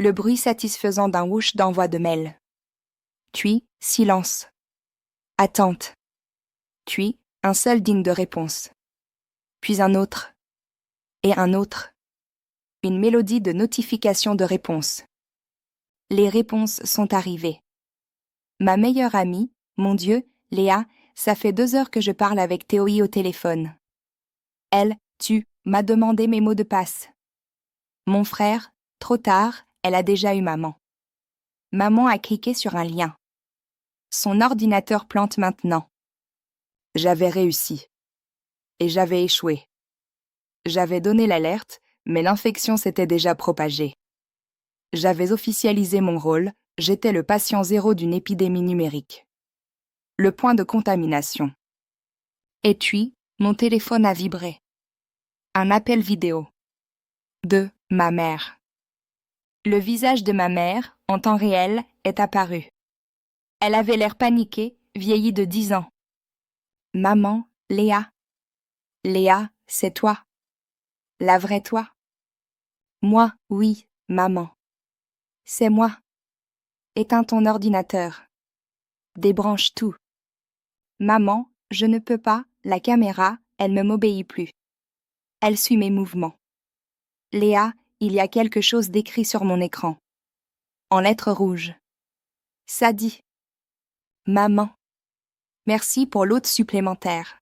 le bruit satisfaisant d'un whoosh d'envoi de mail. Puis, silence. Attente. Puis, un seul digne de réponse. Puis un autre. Et un autre. Une mélodie de notification de réponse. Les réponses sont arrivées. Ma meilleure amie, mon Dieu, Léa, ça fait 2 heures que je parle avec Théoï au téléphone. Elle, m'a demandé mes mots de passe. Mon frère, trop tard, elle a déjà eu maman. Maman a cliqué sur un lien. Son ordinateur plante maintenant. J'avais réussi. Et j'avais échoué. J'avais donné l'alerte, mais l'infection s'était déjà propagée. J'avais officialisé mon rôle, j'étais le patient zéro d'une épidémie numérique. Le point de contamination. Et puis, mon téléphone a vibré. Un appel vidéo. De ma mère. Le visage de ma mère, en temps réel, est apparu. Elle avait l'air paniquée, vieillie de 10 ans. Maman, Léa. Léa, c'est toi. La vraie toi. Moi, oui, maman. C'est moi. Éteins ton ordinateur. Débranche tout. Maman, je ne peux pas, la caméra, elle ne m'obéit plus. Elle suit mes mouvements. Léa, il y a quelque chose d'écrit sur mon écran. En lettres rouges. Ça dit. Maman. Merci pour l'hôte supplémentaire.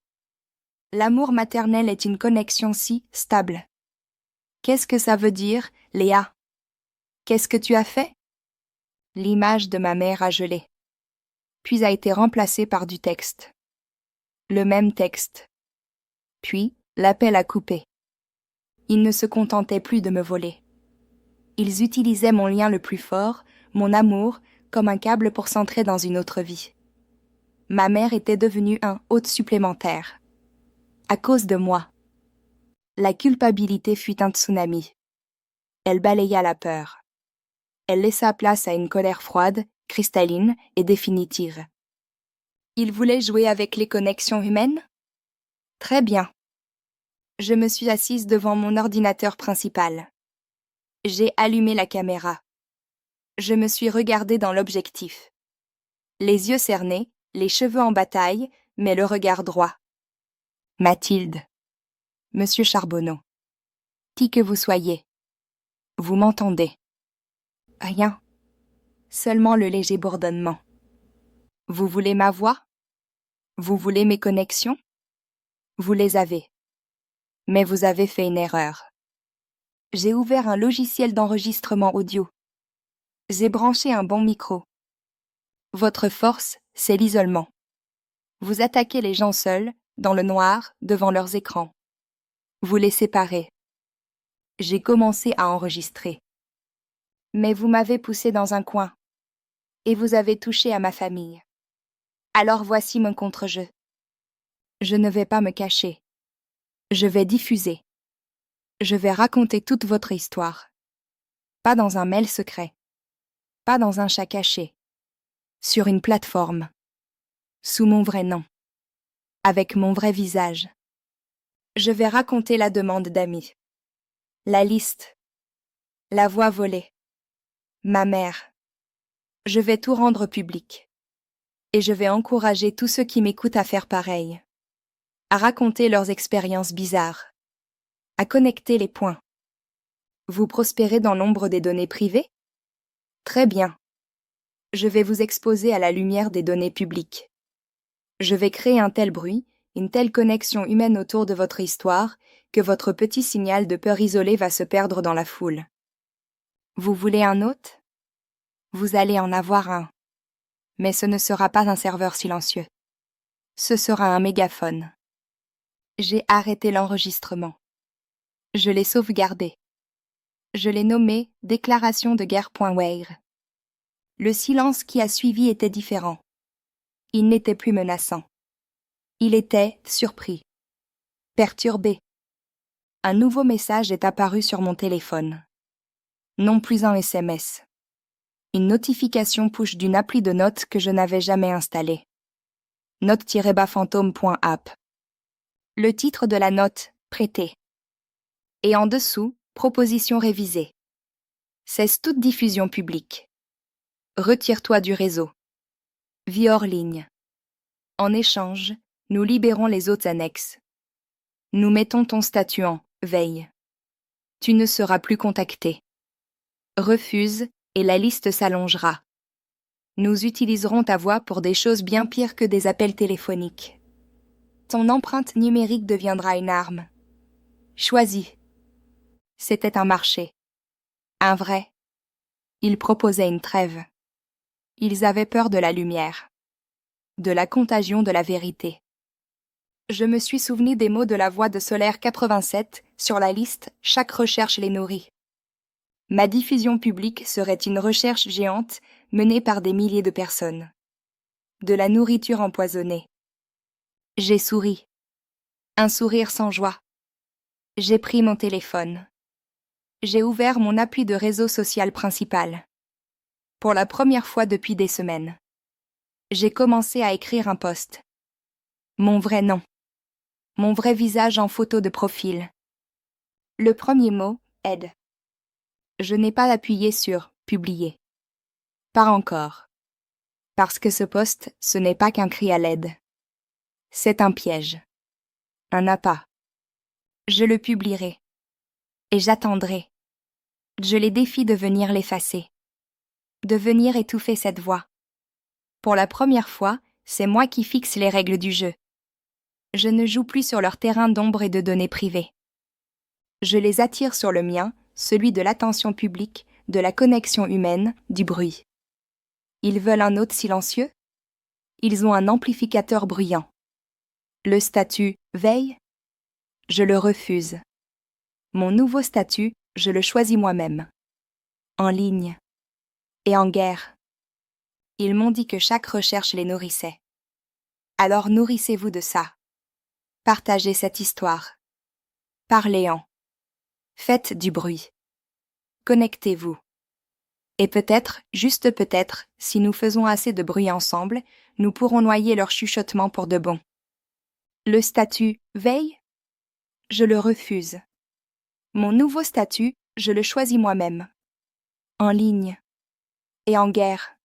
L'amour maternel est une connexion si stable. Qu'est-ce que ça veut dire, Léa? Qu'est-ce que tu as fait? L'image de ma mère a gelé, puis a été remplacée par du texte. Le même texte. Puis, l'appel a coupé. Ils ne se contentaient plus de me voler. Ils utilisaient mon lien le plus fort, mon amour, comme un câble pour s'entrer dans une autre vie. Ma mère était devenue un hôte supplémentaire. À cause de moi. La culpabilité fut un tsunami. Elle balaya la peur. Elle laissa place à une colère froide, cristalline et définitive. Il voulait jouer avec les connexions humaines? Très bien. Je me suis assise devant mon ordinateur principal. J'ai allumé la caméra. Je me suis regardée dans l'objectif. Les yeux cernés, les cheveux en bataille, mais le regard droit. Mathilde. Monsieur Charbonneau. Qui que vous soyez. Vous m'entendez? Rien. Seulement le léger bourdonnement. Vous voulez ma voix? Vous voulez mes connexions? Vous les avez. Mais vous avez fait une erreur. J'ai ouvert un logiciel d'enregistrement audio. J'ai branché un bon micro. Votre force, c'est l'isolement. Vous attaquez les gens seuls, dans le noir, devant leurs écrans. Vous les séparez. J'ai commencé à enregistrer. Mais vous m'avez poussé dans un coin. Et vous avez touché à ma famille. Alors voici mon contre-jeu. Je ne vais pas me cacher. Je vais diffuser. Je vais raconter toute votre histoire. Pas dans un mail secret. Pas dans un chat caché. Sur une plateforme. Sous mon vrai nom. Avec mon vrai visage. Je vais raconter la demande d'amis. La liste. La voix volée. Ma mère. Je vais tout rendre public. Et je vais encourager tous ceux qui m'écoutent à faire pareil. À raconter leurs expériences bizarres. À connecter les points. Vous prospérez dans l'ombre des données privées? Très bien. Je vais vous exposer à la lumière des données publiques. Je vais créer un tel bruit, une telle connexion humaine autour de votre histoire, que votre petit signal de peur isolé va se perdre dans la foule. Vous voulez un hôte? Vous allez en avoir un. Mais ce ne sera pas un serveur silencieux. Ce sera un mégaphone. J'ai arrêté l'enregistrement. Je l'ai sauvegardé. Je l'ai nommé Déclaration de guerre.weir. Le silence qui a suivi était différent. Il n'était plus menaçant. Il était surpris, perturbé. Un nouveau message est apparu sur mon téléphone. Non plus un SMS. Une notification push d'une appli de notes que je n'avais jamais installée. Note-fantôme.app. Le titre de la note, prêté. Et en dessous, proposition révisée. Cesse toute diffusion publique. Retire-toi du réseau. Vie hors ligne. En échange, nous libérons les autres annexes. Nous mettons ton statut en veille. Tu ne seras plus contacté. Refuse et la liste s'allongera. Nous utiliserons ta voix pour des choses bien pires que des appels téléphoniques. Ton empreinte numérique deviendra une arme. Choisis. C'était un marché. Un vrai. Ils proposaient une trêve. Ils avaient peur de la lumière. De la contagion de la vérité. Je me suis souvenu des mots de la voix de Solaire 87 sur la liste « Chaque recherche les nourrit ». Ma diffusion publique serait une recherche géante menée par des milliers de personnes. De la nourriture empoisonnée. J'ai souri. Un sourire sans joie. J'ai pris mon téléphone. J'ai ouvert mon appui de réseau social principal. Pour la première fois depuis des semaines. J'ai commencé à écrire un post. Mon vrai nom. Mon vrai visage en photo de profil. Le premier mot, aide. Je n'ai pas appuyé sur « Publier ». Pas encore. Parce que ce post, ce n'est pas qu'un cri à l'aide. C'est un piège. Un appât. Je le publierai. Et j'attendrai. Je les défie de venir l'effacer. De venir étouffer cette voix. Pour la première fois, c'est moi qui fixe les règles du jeu. Je ne joue plus sur leur terrain d'ombre et de données privées. Je les attire sur le mien, celui de l'attention publique, de la connexion humaine, du bruit. Ils veulent un hôte silencieux? Ils ont un amplificateur bruyant. Le statut « veille » je le refuse. Mon nouveau statut, je le choisis moi-même. En ligne. Et en guerre. Ils m'ont dit que chaque recherche les nourrissait. Alors nourrissez-vous de ça. Partagez cette histoire. Parlez-en. Faites du bruit. Connectez-vous. Et peut-être, juste peut-être, si nous faisons assez de bruit ensemble, nous pourrons noyer leur chuchotement pour de bon. Le statut « veille » je le refuse. Mon nouveau statut, je le choisis moi-même. En ligne. Et en guerre.